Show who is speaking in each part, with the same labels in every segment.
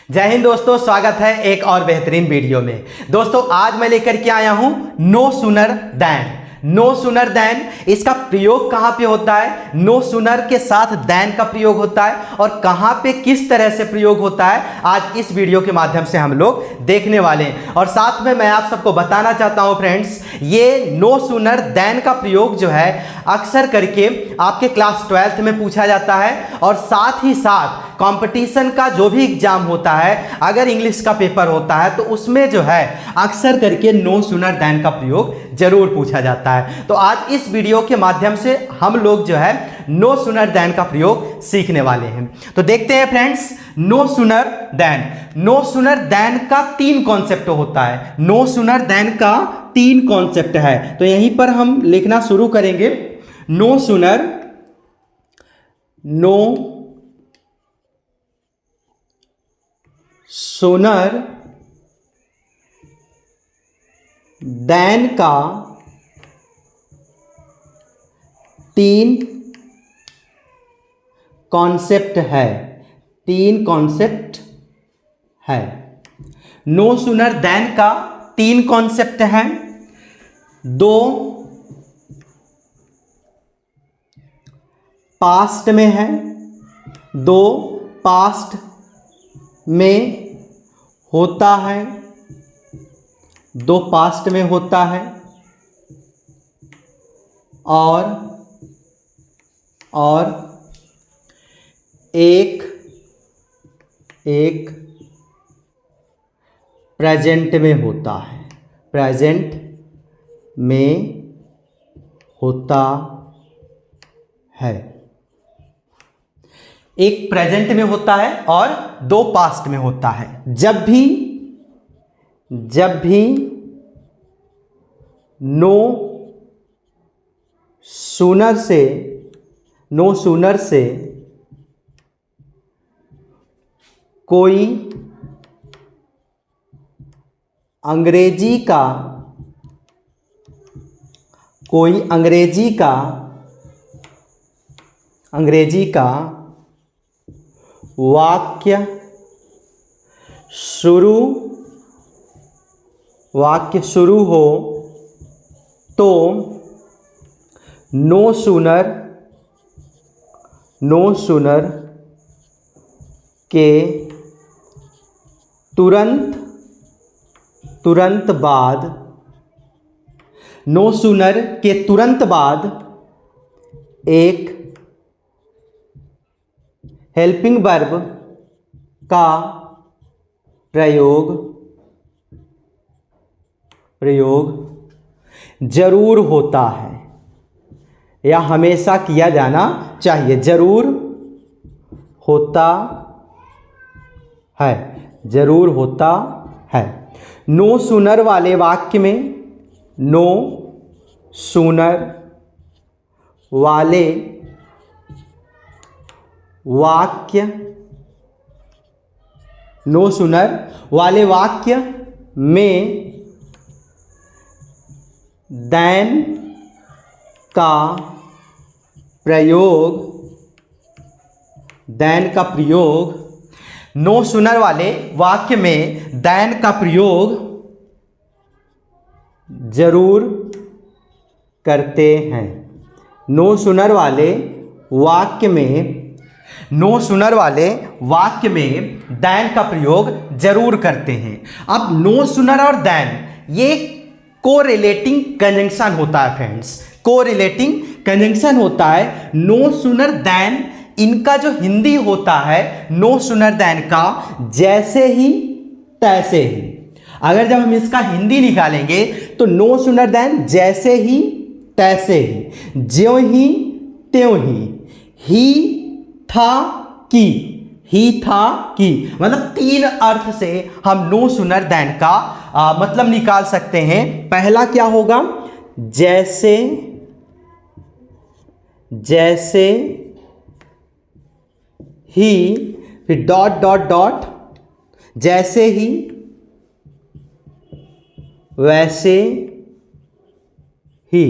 Speaker 1: जय हिंद दोस्तों, स्वागत है एक और बेहतरीन वीडियो में। दोस्तों आज मैं लेकर के आया हूं no sooner than. No sooner than इसका प्रयोग कहां पे होता है, नो सूनर के साथ देन का प्रयोग होता है और कहां पे किस तरह से प्रयोग होता है, आज इस वीडियो के माध्यम से हम लोग देखने वाले हैं। और साथ में मैं आप सबको बताना चाहता हूं फ्रेंड्स, ये नो सूनर देन का प्रयोग जो है अक्सर करके आपके क्लास 12th में पूछा जाता है और साथ ही साथ कंपटीशन का जो भी एग्जाम होता है, अगर इंग्लिश का पेपर होता है तो उसमें जो है अक्सर करके नो सूनर देन का प्रयोग जरूर पूछा जाता है। तो आज इस वीडियो के माध्यम से हम लोग जो है नो सूनर देन का प्रयोग सीखने वाले हैं। तो देखते हैं friends, no sooner than. No sooner than का 3 कॉन्सेप्ट होता है। नो सूनर देन का 3 कॉन्सेप्ट है। तो यहीं पर हम लिखना शुरू करेंगे, no sooner, no sooner than का 3 कॉन्सेप्ट है। 3 कॉन्सेप्ट है। नो सूनर देन का 3 कॉन्सेप्ट है। 2 पास्ट में है, 2 पास्ट में होता है, 2 पास्ट में होता है और एक प्रेजेंट में होता है। प्रेजेंट में होता है। एक प्रेजेंट में होता है और 2 पास्ट में होता है। जब भी नो सूनर से कोई अंग्रेजी का वाक्य शुरू हो तो नो सूनर के तुरंत बाद एक हेल्पिंग वर्ब का प्रयोग जरूर होता है या हमेशा किया जाना चाहिए। जरूर होता है। नो सूनर वाले वाक्य में, नो सूनर वाले वाक्य में देन का प्रयोग नो सूनर वाले वाक्य में देन का प्रयोग जरूर करते हैं। नो सूनर वाले वाक्य में देन का प्रयोग जरूर करते हैं। अब नो सूनर और देन ये कोरिलेटिंग कंजंक्शन होता है फ्रेंड्स। कोरिलेटिंग कंजंक्शन होता है। नो सूनर देन इनका जो हिंदी होता है, नो सूनर देन का जैसे ही तैसे ही। अगर जब हम इसका हिंदी निकालेंगे तो नो सूनर देन जैसे ही तैसे ही, ज्यों ही त्यों ही था कि, मतलब 3 अर्थ से हम नो सूनर देन का मतलब निकाल सकते हैं। पहला क्या होगा, जैसे ही, फिर डॉट, जैसे ही वैसे ही,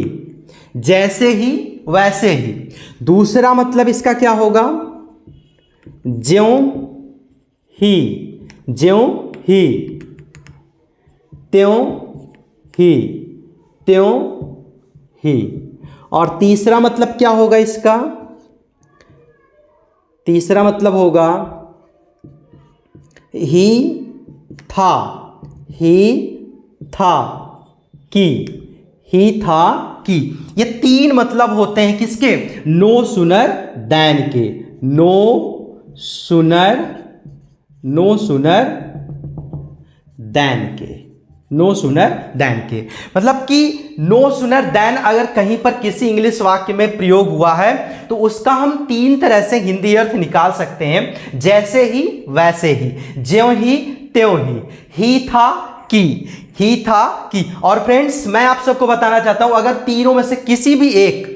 Speaker 1: जैसे ही वैसे ही। दूसरा मतलब इसका क्या होगा, ज्यों ही, ज्यों ही, त्यों ही, त्यों ही। और तीसरा मतलब क्या होगा इसका? तीसरा मतलब होगा ही था, ही था कि, ही था कि। ये तीन मतलब होते हैं किसके? नो सुनर देन के। नो सुनर, नो सुनर देन के, नो सुनर देन के। मतलब कि नो सुनर देन अगर कहीं पर किसी इंग्लिश वाक्य में प्रयोग हुआ है तो उसका हम तीन तरह से हिंदी अर्थ निकाल सकते हैं, जैसे ही वैसे ही, ज्यों ही त्यों ही था कि, ही था कि। और फ्रेंड्स मैं आप सबको बताना चाहता हूं, अगर तीनों में से किसी भी एक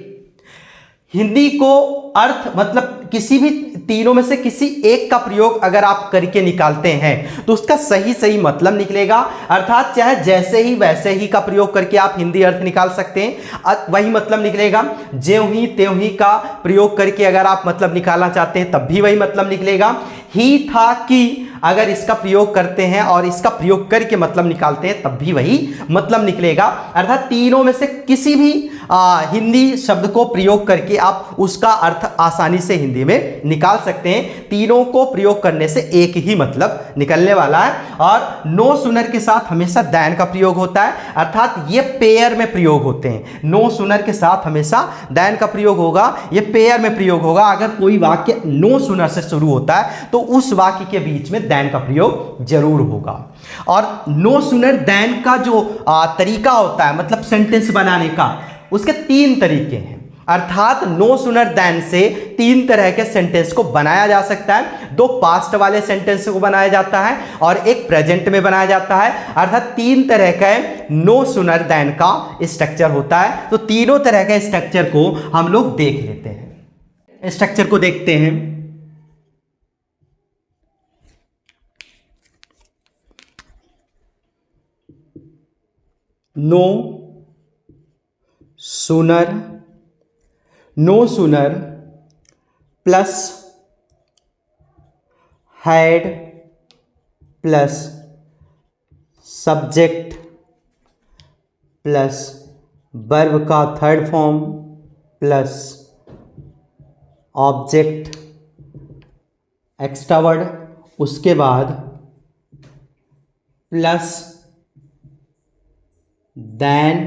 Speaker 1: हिंदी को अर्थ मतलब किसी भी तीनों में से किसी एक का प्रयोग अगर आप करके निकालते हैं तो उसका सही सही मतलब निकलेगा। अर्थात चाहे जैसे ही वैसे ही का प्रयोग करके आप हिंदी अर्थ निकाल सकते हैं, वही मतलब निकलेगा। ज्यों ही त्यों ही का प्रयोग करके अगर आप मतलब निकालना चाहते हैं तब भी वही मतलब निकलेगा। ही था कि अगर इसका प्रयोग करते हैं और इसका प्रयोग करके मतलब निकालते हैं तब भी वही मतलब निकलेगा। अर्थात तीनों में से किसी भी हिंदी शब्द को प्रयोग करके आप उसका अर्थ आसानी से हिंदी में निकाल सकते हैं। तीनों को प्रयोग करने से एक ही मतलब निकलने वाला है। और नो सुनर के साथ हमेशा देन का प्रयोग होता है, अर्थात ये पेयर में प्रयोग होते हैं। नो सुनर के साथ हमेशा देन का प्रयोग होगा, ये पेयर में प्रयोग होगा। अगर कोई वाक्य नो सुनर से शुरू होता है तो उस वाक्य के बीच में देन का प्रयोग जरूर होगा। और नो सुनर देन का जो तरीका होता है मतलब सेंटेंस बनाने का, उसके तीन तरीके हैं। अर्थात नो सुनर देन से तीन तरह के सेंटेंस को बनाया जा सकता है। दो पास्ट वाले सेंटेंस को बनाया जाता है और एक प्रेजेंट में बनाया जाता है। अर्थात तीन तरह का नो सुनर देन का स्ट्रक्चर होता है। तो तीनों तरह के स्ट्रक्चर को हम लोग देख लेते हैं। स्ट्रक्चर को देखते हैं। No sooner, no sooner plus had plus subject plus verb का third form plus object extra word, उसके बाद plus then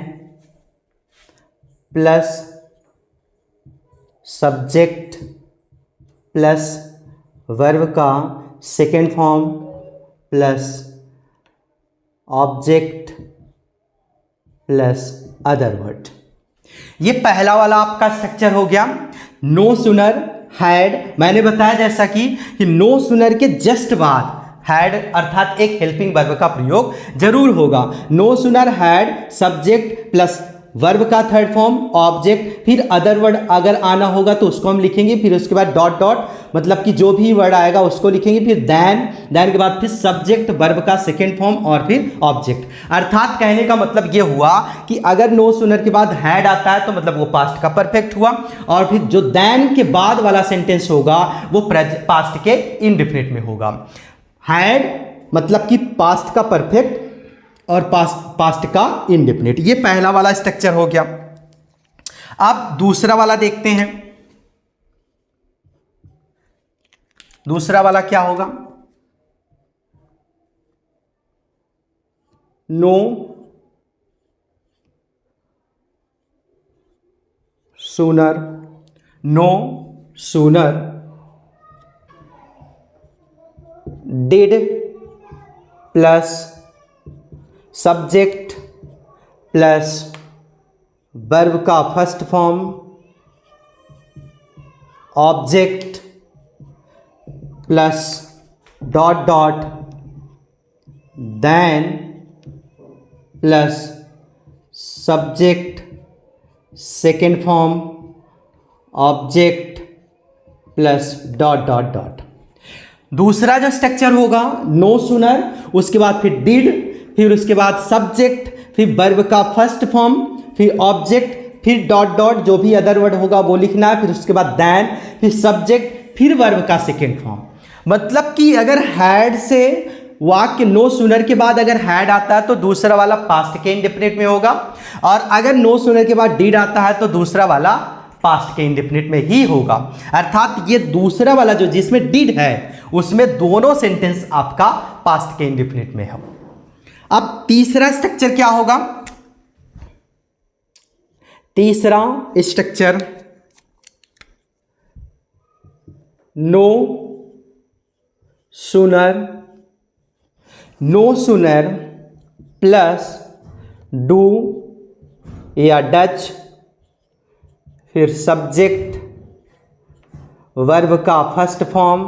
Speaker 1: plus subject plus verb का second form plus object plus other word. ये पहला वाला आपका स्ट्रक्चर हो गया। नो सुनर हैड, मैंने बताया जैसा कि नो सुनर के जस्ट बाद हैड अर्थात एक हेल्पिंग वर्ब का प्रयोग जरूर होगा। No sooner had subject plus verb का थर्ड फॉर्म ऑब्जेक्ट, फिर अदर वर्ड अगर आना होगा तो उसको हम लिखेंगे, फिर उसके बाद डॉट डॉट मतलब कि जो भी वर्ड आएगा उसको लिखेंगे, फिर देन के बाद फिर सब्जेक्ट वर्ब का सेकेंड फॉर्म और फिर ऑब्जेक्ट। अर्थात कहने का मतलब ये हुआ कि अगर नो सुनर के बाद हैड आता है तो मतलब वो पास्ट का परफेक्ट हुआ, और फिर जो देन के बाद वाला सेंटेंस होगा वो पास्ट के इंडेफिनिट में होगा। हैड मतलब कि पास्ट का परफेक्ट और पास्ट का इंडेफिनिट। ये पहला वाला स्ट्रक्चर हो गया। अब दूसरा वाला देखते हैं। दूसरा वाला क्या होगा? No sooner, no sooner did plus subject plus verb का first form object plus dot dot then plus subject second form object plus dot dot dot. दूसरा जो स्ट्रक्चर होगा नो सुनर, उसके बाद फिर डिड, फिर उसके बाद सब्जेक्ट, फिर वर्ब का फर्स्ट फॉर्म, फिर ऑब्जेक्ट, फिर डॉट डॉट जो भी अदर वर्ड होगा वो लिखना है, फिर उसके बाद देन, फिर सब्जेक्ट, फिर वर्ब का सेकेंड फॉर्म। मतलब कि अगर हैड से वाक्य नो सूनर के बाद अगर हैड आता है तो दूसरा वाला पास्ट के इंडेफिनिट में होगा, और अगर नो सूनर के बाद डिड आता है तो दूसरा वाला पास्ट के इंडेफिनिट में ही होगा। अर्थात ये दूसरा वाला जो जिसमें डिड है उसमें दोनों सेंटेंस आपका पास्ट के इंडेफिनिट में है। अब तीसरा स्ट्रक्चर क्या होगा? तीसरा structure no sooner plus do या डच, फिर सब्जेक्ट वर्ब का first form,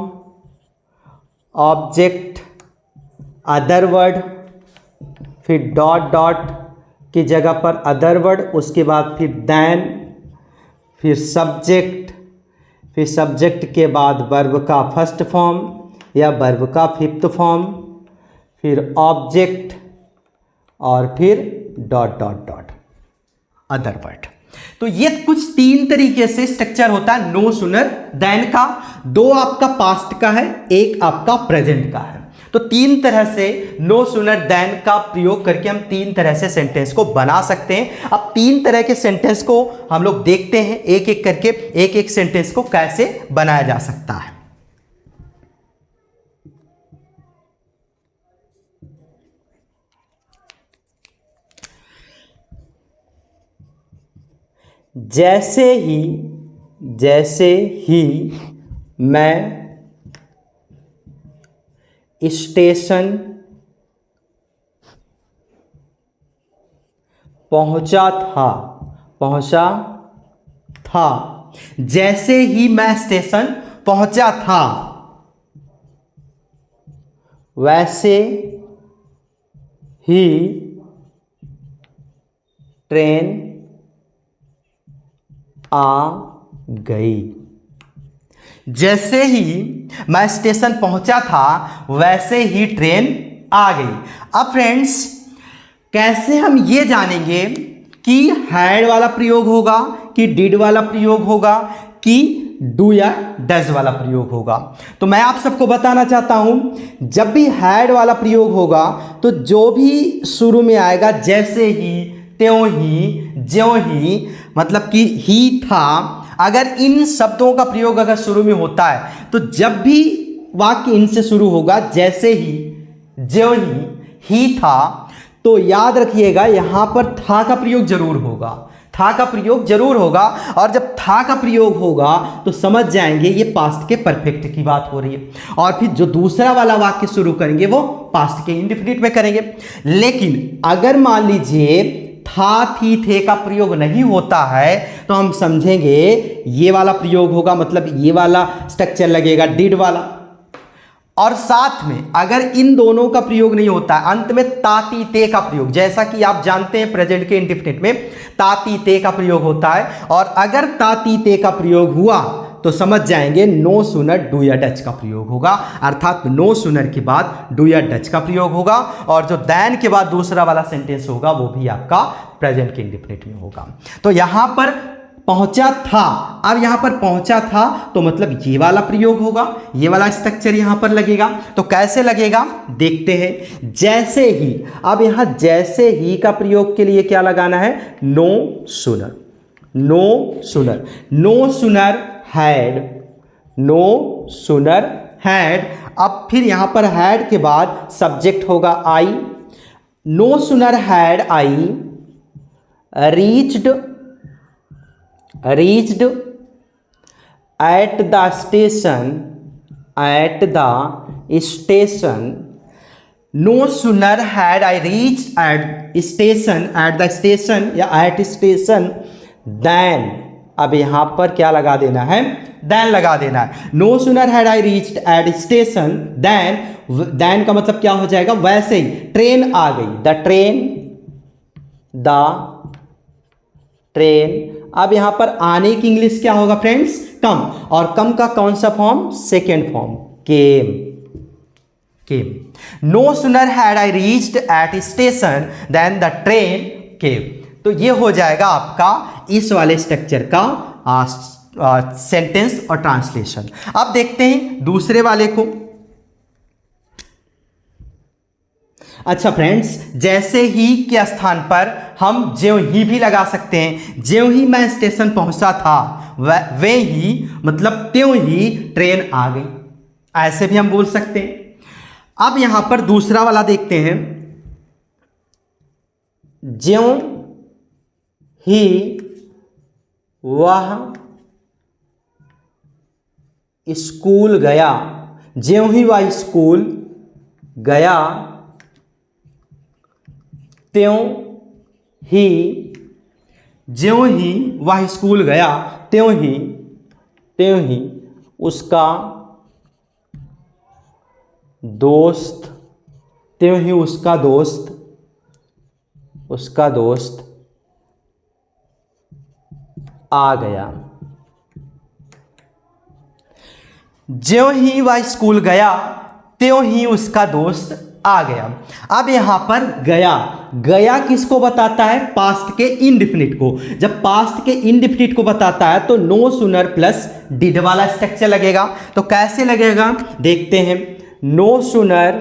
Speaker 1: object other word, फिर डॉट डॉट की जगह पर अदर वर्ड, उसके बाद फिर देन, फिर सब्जेक्ट, फिर सब्जेक्ट के बाद वर्ब का फर्स्ट फॉर्म या वर्ब का फिफ्थ फॉर्म, फिर ऑब्जेक्ट और फिर dot dot dot other word. तो ये कुछ तीन तरीके से स्ट्रक्चर होता है नो सूनर देन का। दो आपका पास्ट का है, एक आपका प्रेजेंट का है। तो तीन तरह से नो सूनर देन का प्रयोग करके हम तीन तरह से सेंटेंस को बना सकते हैं। अब तीन तरह के सेंटेंस को हम लोग देखते हैं एक एक करके, एक एक सेंटेंस को कैसे बनाया जा सकता है। जैसे ही मैं स्टेशन पहुंचा था, जैसे ही मैं स्टेशन पहुंचा था वैसे ही ट्रेन आ गई। जैसे ही मैं स्टेशन पहुंचा था वैसे ही ट्रेन आ गई। अब फ्रेंड्स कैसे हम ये जानेंगे कि हैड वाला प्रयोग होगा कि डिड वाला प्रयोग होगा कि डू या डज वाला प्रयोग होगा? तो मैं आप सबको बताना चाहता हूं, जब भी हैड वाला प्रयोग होगा तो जो भी शुरू में आएगा जैसे ही, त्यों ही, ज्यों ही, मतलब कि ही था, अगर इन शब्दों का प्रयोग अगर शुरू में होता है तो जब भी वाक्य इनसे शुरू होगा जैसे ही, ज्यों ही था, तो याद रखिएगा यहां पर था का प्रयोग जरूर होगा, था का प्रयोग जरूर होगा। और जब था का प्रयोग होगा तो समझ जाएंगे ये पास्ट के परफेक्ट की बात हो रही है, और फिर जो दूसरा वाला वाक्य शुरू करेंगे वो पास्ट के इंडेफिनिट में करेंगे। लेकिन अगर मान लीजिए था, थी, थे का प्रयोग नहीं होता है तो हम समझेंगे ये वाला प्रयोग होगा, मतलब ये वाला स्ट्रक्चर लगेगा डिड वाला। और साथ में अगर इन दोनों का प्रयोग नहीं होता है, अंत में ताती ते का प्रयोग, जैसा कि आप जानते हैं प्रेजेंट के इंडेफिनिट में ताती ते का प्रयोग होता है, और अगर ताती ते का प्रयोग हुआ तो समझ जाएंगे नो सूनर डू या डच का प्रयोग होगा। अर्थात नो सूनर के बाद डू या डच का प्रयोग होगा, और जो देन के बाद दूसरा वाला सेंटेंस होगा वो भी आपका प्रेजेंट के इंडेफिनिट में होगा। तो यहां पर पहुंचा था, अब यहां पर पहुंचा था तो मतलब ये वाला प्रयोग होगा, ये वाला स्ट्रक्चर यहां पर लगेगा। तो कैसे लगेगा देखते हैं। जैसे ही, अब यहां जैसे ही का प्रयोग के लिए क्या लगाना है? No sooner, no sooner, no sooner had, no sooner had. अब फिर यहां पर हैड के बाद सब्जेक्ट होगा I. No sooner had I reached at the station, at the station. No sooner had I reached at station, at the station या at station, then, अब यहां पर क्या लगा देना है? देन लगा देना है। No sooner had I reached at station than, than का मतलब क्या हो जाएगा? वैसे ही ट्रेन आ गई, द ट्रेन। अब यहां पर आने की इंग्लिश क्या होगा फ्रेंड्स? कम, और कम का कौन सा form? Second form, came. No sooner had I reached at station then the train came. तो ये हो जाएगा आपका इस वाले स्ट्रक्चर का सेंटेंस और ट्रांसलेशन। अब देखते हैं दूसरे वाले को। अच्छा फ्रेंड्स, जैसे ही के स्थान पर हम ज्यों ही भी लगा सकते हैं। ज्यों ही मैं स्टेशन पहुंचा था वे ही मतलब त्यों ही ट्रेन आ गई, ऐसे भी हम बोल सकते हैं। अब यहां पर दूसरा वाला देखते हैं। ज्यों ही वह स्कूल गया, ज्यों ही वह स्कूल गया त्यों ही, ज्यों ही वह स्कूल गया त्यों ही उसका दोस्त, त्यों ही उसका दोस्त आ गया। ज्यों ही वह स्कूल गया त्यों ही उसका दोस्त आ गया। अब यहां पर गया किसको बताता है? पास्ट के इंडेफिनिट को। जब पास्ट के इंडेफिनिट को बताता है तो नो सूनर प्लस डिड वाला स्ट्रक्चर लगेगा। तो कैसे लगेगा देखते हैं। No sooner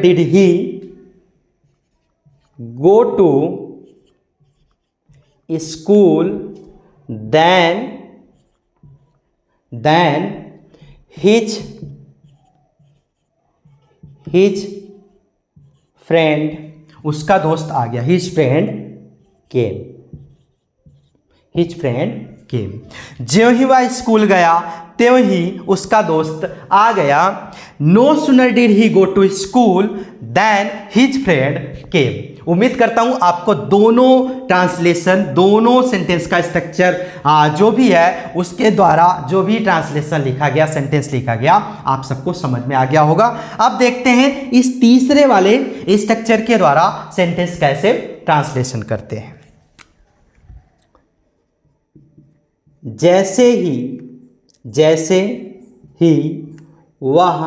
Speaker 1: did he go to school then his friend, उसका दोस्त आ गया, his friend came। ज्यों ही वह स्कूल गया त्यों ही उसका दोस्त आ गया। No sooner did he go to school than his friend came. उम्मीद करता हूं आपको दोनों ट्रांसलेशन, दोनों सेंटेंस का स्ट्रक्चर जो भी है उसके द्वारा जो भी ट्रांसलेशन लिखा गया, सेंटेंस लिखा गया, आप सबको समझ में आ गया होगा। अब देखते हैं इस तीसरे वाले स्ट्रक्चर के द्वारा सेंटेंस कैसे ट्रांसलेशन करते हैं। जैसे ही वह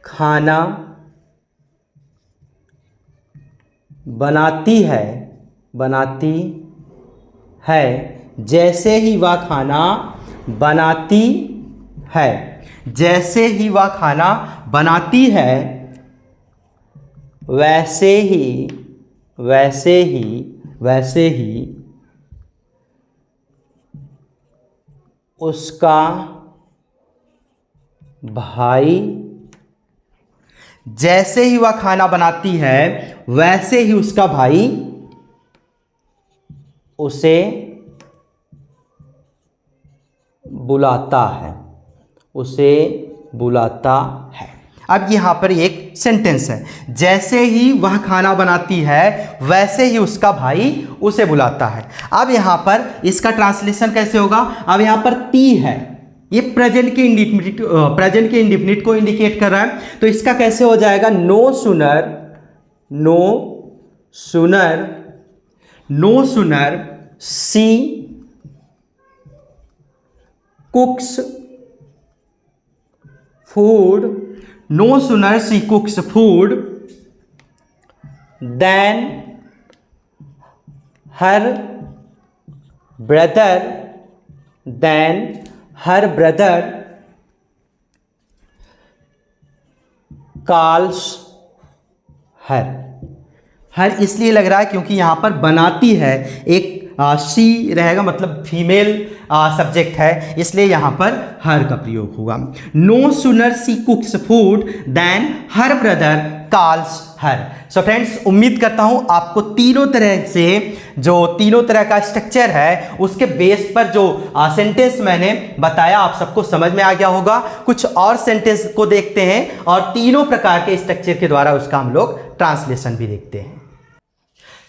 Speaker 1: खाना बनाती है, जैसे ही वह खाना बनाती है, जैसे ही वह खाना बनाती है वैसे ही उसका भाई, जैसे ही वह खाना बनाती है वैसे ही उसका भाई उसे बुलाता है। अब यहां पर एक सेंटेंस है, जैसे ही वह खाना बनाती है वैसे ही उसका भाई उसे बुलाता है। अब यहां पर इसका ट्रांसलेशन कैसे होगा? अब यहां पर ती है, ये प्रेजेंट के इंडिफिनिट को इंडिकेट कर रहा है। तो इसका कैसे हो जाएगा? No sooner she cooks food, no sooner she cooks food then her brother calls her इसलिए लग रहा है क्योंकि यहां पर बनाती है, एक सी रहेगा, मतलब फीमेल सब्जेक्ट है, इसलिए यहां पर हर का प्रयोग होगा। No sooner she cooks food then her brother calls her. So friends, उम्मीद करता हूं आपको तीनों तरह का स्ट्रक्चर है उसके बेस पर जो सेंटेंस मैंने बताया आप सबको समझ में आ गया होगा। कुछ और सेंटेंस को देखते हैं और तीनों प्रकार के स्ट्रक्चर के द्वारा उसका हम लोग ट्रांसलेशन भी देखते हैं।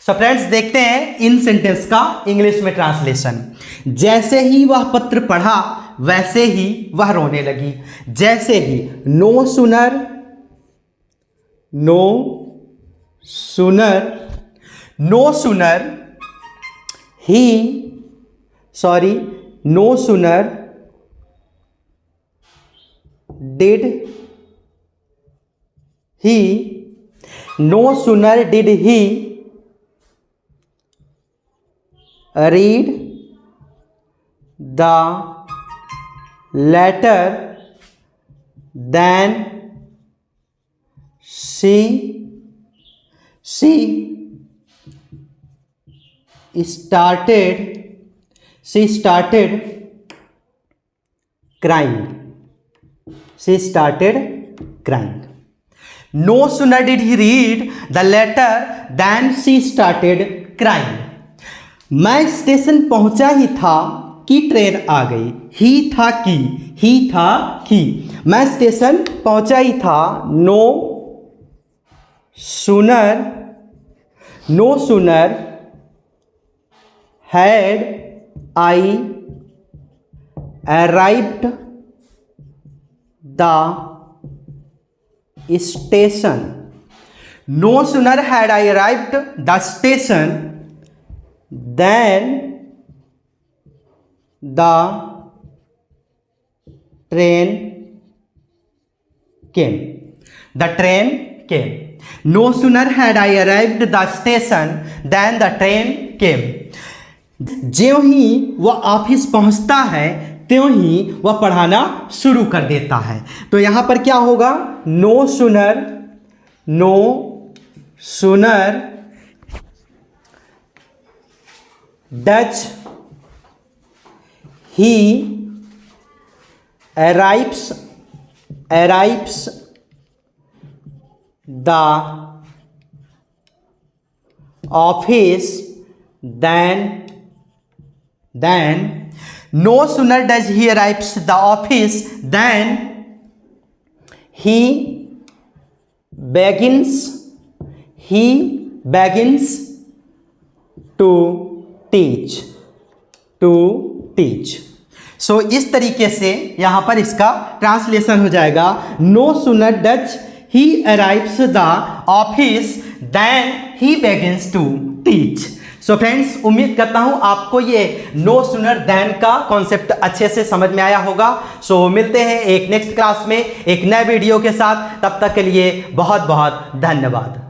Speaker 1: सो फ्रेंड्स, देखते हैं इन सेंटेंस का इंग्लिश में ट्रांसलेशन। जैसे ही वह पत्र पढ़ा वैसे ही वह रोने लगी। जैसे ही, no sooner did he read the letter then she started crying. No sooner did he read the letter than she started crying. मैं स्टेशन पहुंचा ही था कि ट्रेन आ गई. ही था कि. मैं स्टेशन पहुंचा ही था. No sooner had I arrived the station. No sooner had I arrived the station than the train came. No sooner had I arrived the station than the train came. ज्यों ही वह office पहुंचता है त्यों ही वह पढ़ाना शुरू कर देता है. तो यहां पर क्या होगा? No sooner does he arrives the office then no sooner does he arrives the office than he begins to teach. So इस तरीके से यहां पर इसका ट्रांसलेशन हो जाएगा. No sooner does he arrives the office than he begins to teach. So friends, उम्मीद करता हूं आपको ये नो सूनर देन का कॉन्सेप्ट अच्छे से समझ में आया होगा. सो मिलते हैं एक नेक्स्ट क्लास में एक नए वीडियो के साथ. तब तक के लिए बहुत बहुत धन्यवाद.